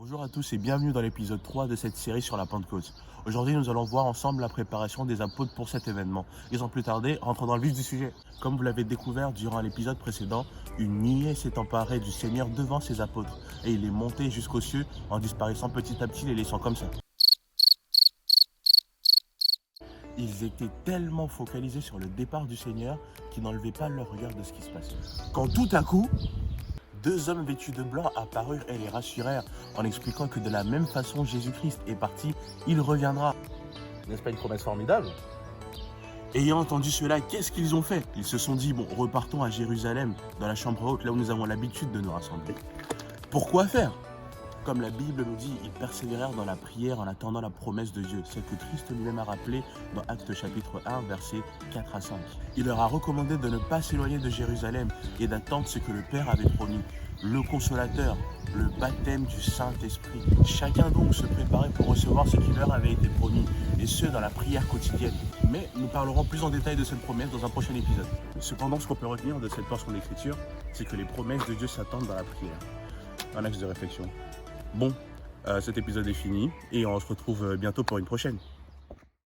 Bonjour à tous et bienvenue dans l'épisode 3 de cette série sur la Pentecôte. Aujourd'hui, nous allons voir ensemble la préparation des apôtres pour cet événement. Et sans plus tarder, rentrons dans le vif du sujet. Comme vous l'avez découvert durant l'épisode précédent, une nuée s'est emparée du Seigneur devant ses apôtres et il est monté jusqu'aux cieux en disparaissant petit à petit, les laissant comme ça. Ils étaient tellement focalisés sur le départ du Seigneur qu'ils n'enlevaient pas leur regard de ce qui se passait. Quand tout à coup, deux hommes vêtus de blanc apparurent et les rassurèrent en expliquant que de la même façon Jésus-Christ est parti, il reviendra. N'est-ce pas une promesse formidable? Ayant entendu cela, qu'est-ce qu'ils ont fait? Ils se sont dit, bon, repartons à Jérusalem, dans la chambre haute, là où nous avons l'habitude de nous rassembler. Pourquoi faire? Comme la Bible nous dit, ils persévérèrent dans la prière en attendant la promesse de Dieu, celle que Christ lui-même a rappelée dans Actes chapitre 1, versets 4 à 5. Il leur a recommandé de ne pas s'éloigner de Jérusalem et d'attendre ce que le Père avait promis, le Consolateur, le baptême du Saint-Esprit. Chacun donc se préparait pour recevoir ce qui leur avait été promis, et ce dans la prière quotidienne. Mais nous parlerons plus en détail de cette promesse dans un prochain épisode. Cependant, ce qu'on peut retenir de cette portion d'écriture, c'est que les promesses de Dieu s'attendent dans la prière. Un axe de réflexion. Bon, cet épisode est fini et on se retrouve bientôt pour une prochaine.